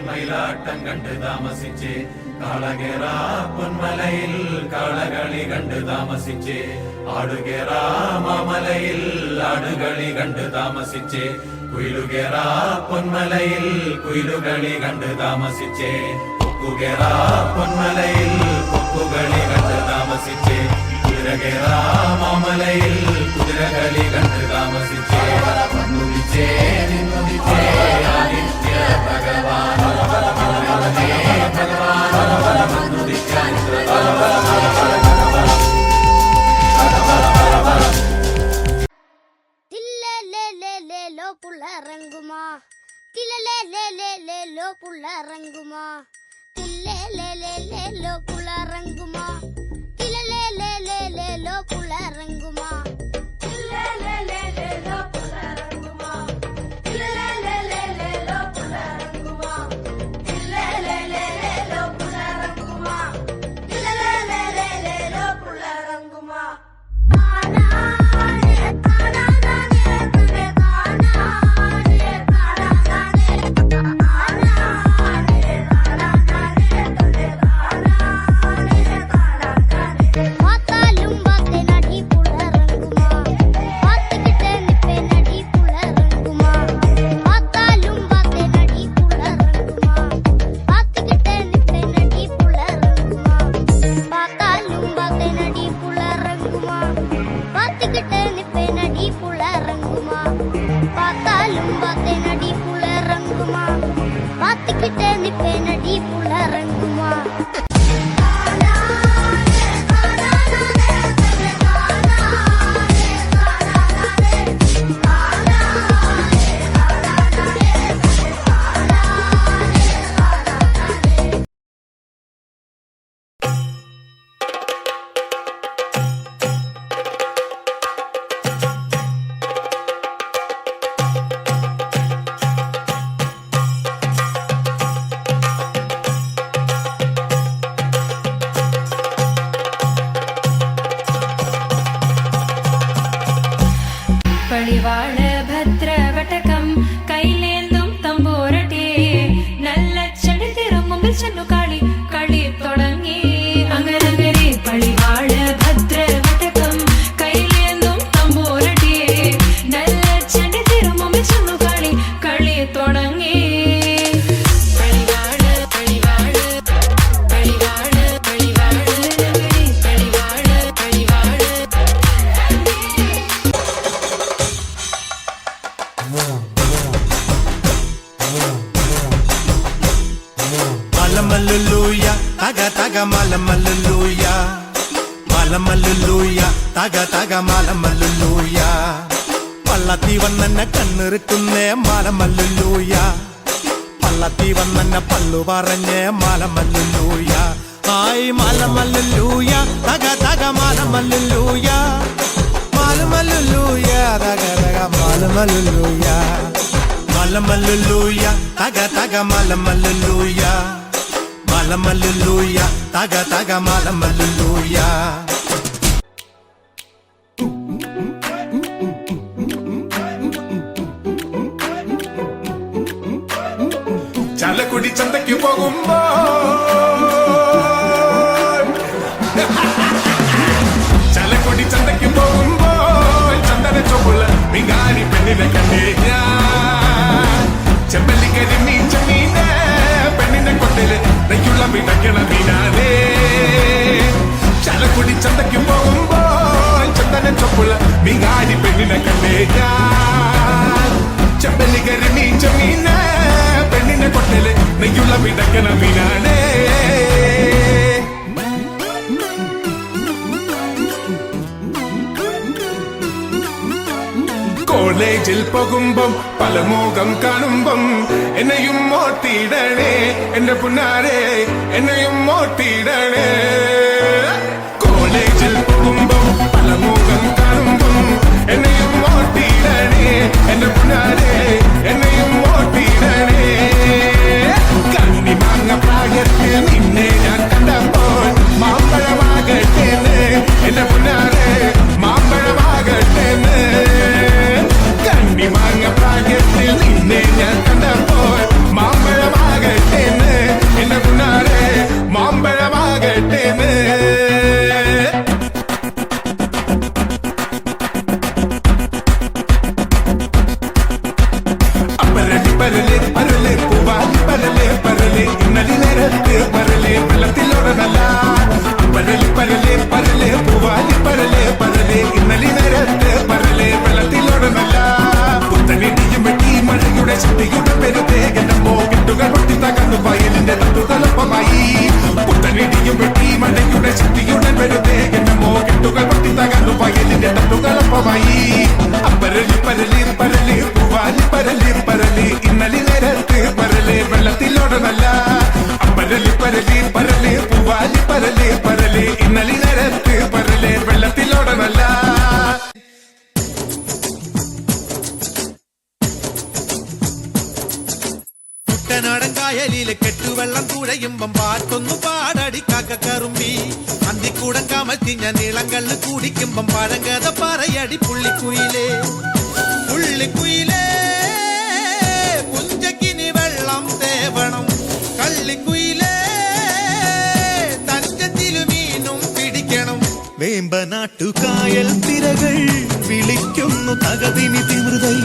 മയിലാട്ടം കണ്ട് താമസിച്ചേ കാളകേറ പൊന്മലയിൽ കാളകളി കണ്ട് താമസിച്ചേ ആടുകേറ മാമലയിൽ ആടുകളി കണ്ട് താമസിച്ചേ കുയിലുകേറ പൊന്മലയിൽ കുയിലുകളി കണ്ട് താമസിച്ചേ കൊക്കുകേറ പൊന്മലയിൽ കൊക്കുകളി കണ്ട് താമസിച്ചേ കുതിരകേറ മാമലയിൽ കുതിരകളി കണ്ട് താമസിച്ചേ വന്നുദിച്ചേ നിന്നുദിച്ചേ ആദിത്യ ഭഗവാൻ പുള്ളറങ്ങുമാ തിലലോ പുള്ളറങ്ങുമാ തിലലോ പുള്ളറങ്ങുമാ തിലലോ പുള്ളറങ്ങുമാ തിലലോ പുള്ളറങ്ങുമാ തിലലോ പുള്ളറങ്ങുമാ തിലലോ പുള്ളറങ്ങുമാ തിലലോ പുള്ളറങ്ങുമാ പളിവാള ഭദ്രവടകം കൈലേന്തും തമ്പോരട്ടെ നല്ല ചെടി തിരുമുമ്പിൽ ചെന്നു കളി കളി തുടങ്ങി അങ്ങനങ്ങനെ പളിവാള ഭദ്രവടകം കൈലേന്തും തമ്പോരട്ടെ നല്ല ചെടി തിരുമുമ്പിൽ ചെന്നു കളി കളി തുടങ്ങി Malamaluluya, taga taga malamaluluya, malamaluluya, taga taga malamaluluya. പള്ളത്തി വന്നെ കണ്ണിറുക്കുന്നേ മാലമല്ലുലൂയ, പള്ളത്തി വന്നെ പള്ളു പറഞ്ഞേ മാലമല്ലുലൂയ. ഹായ് മാലമല്ലുലൂയ, തക തക മാലമല്ലുലൂയ, മാലമല്ലുലൂയ, തക തക മാലമല്ലുലൂയ, മാലമല്ലുലൂയ, തക തക മാലമല്ലുലൂയ, മാലമല്ലുലൂയ, തക തക മാലമല്ലുലൂയ. ചാലക്കുടി ചന്തയ്ക്ക് പോകുമ്പോ ചാലക്കുടി ചന്തയ്ക്ക് പോകുമ്പോ ചന്ദന ചൊപ്പുള്ള മിങ്കാരി പെണ്ണിനെ കണ്ടേ ഞാൻ. ചെമ്പല്ലിക്കരി മീൻ ചെമ്മീനെ പെണ്ണിനെ കൊണ്ടില് നെയ്യുള്ള മീനക്കണ മീനാനേ. ചാലക്കുടി ചന്തയ്ക്ക് പോകുമ്പോ ചന്ദന ചൊപ്പുള്ള മിങ്കാരി പെണ്ണിനെ കണ്ടേ ഞാൻ. ചെമ്പല്ലിക്കരി മീൻ ചെമ്മീനെ പെണ്ണിനെ കൊണ്ടല് നെയ്യുള്ള മിടക്കണ മീനാനേ. കോളേജിൽ പോകുമ്പം പല മുഖം കാണുമ്പം എന്നെയും ഓർത്തിടണേ എന്റെ പുന്നാരെ, എന്നെയും ഓർത്തിടണേ. കോളേജിൽ പോകുമ്പം പല മുഖം കാണുമ്പം എന്നെയും ഓർത്തിടണേ എന്റെ പുന്നാരെ, എന്നെയും ഓർത്തിടണേ. കണ്ണി മാങ്ങ പ്രായത്തിൽ നിന്നെ ഞാൻ കണ്ടപ്പോൾ മാമ്പഴമാകട്ടെ എന്റെ പുന്നാരെ, മാമ്പഴമാകട്ടെ. കണ്ണി മാങ്ങ പ്രായത്തിൽ നിന്നെ ഞാൻ കണ്ടപ്പോൾ മാമ്പഴമാകട്ടെ നേരത്ത് പരലേ വെള്ളത്തിലോടനല്ല പരലി പരലേ പരലേ പൂവാലി പരലേ പരലേ ഇന്നലെ നേരത്ത് പരലേ വെള്ളത്തിലോടനല്ല പുത്തനിടിയും വെട്ടി മഴയുടെ ശക്തിയുടെ പെരുതേ എന്റെ മോക്കെട്ടുകൾ പൊട്ടി തകർന്നു വയലിന്റെ തട്ടുതലപ്പമായി പുത്തനിടിയും വെട്ടി മഴയുടെ ശക്തിയുടെ പെരുതേ എന്റെ മോക്കെട്ടുകൾ പൊട്ടി തകർന്നു വയലിന്റെ തട്ടുതലപ്പമായി പരലി പരലി പരലേ പൂവാലി പരലേ പരലേ ഇന്നലെ നേരത്ത് പരലേ വെള്ളത്തിലോടനല്ല പരലി പരലി പരലേ പൂവാലി പരലേ പരലേ ഇന്നലെ നേരത്ത് പരലേ വെള്ളത്തിലോടനല്ല കുട്ടനാടൻ കായലിലെ കെട്ടുവെള്ളം തുഴയുമ്പം പാട്ടൊന്നു പാടടി കാക്കക്കറുമ്പി അന്തിക്കൂടം കമത്തി ഞാൻ ഇളങ്കള്ള് കുടിക്കുമ്പം പഴങ്കഥ പറയടി പുള്ളിക്കുയിലേ പുള്ളിക്കുയിലേ പുഞ്ചക്കിനി വെള്ളം തേവണം കള്ളിക്കുയിലേ തഞ്ചത്തിലു മീനും പിടിക്കണം വേമ്പനാട്ടുകായൽ തിരകൾ വിളിക്കുന്നു തകതിനി തിമൃതൈ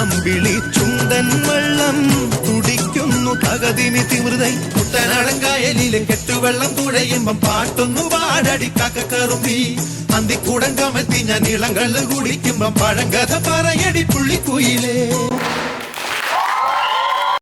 അമ്പിളി ചുണ്ടൻ വെള്ളം തുടിക്കുന്നു തകതിനി തിമൃതൈ കുട്ടനാടൻ കായലിലെ കെട്ടുവെള്ളം തുഴയുമ്പം പാട്ടൊന്നു പാടടി കാക്കക്കറുമ്പി അന്തിക്കൂടം കമത്തി ഞാൻ ഇളങ്കള്ള് കുടിക്കുമ്പം പഴങ്കഥ പറയടി പുള്ളിക്കുയിലേ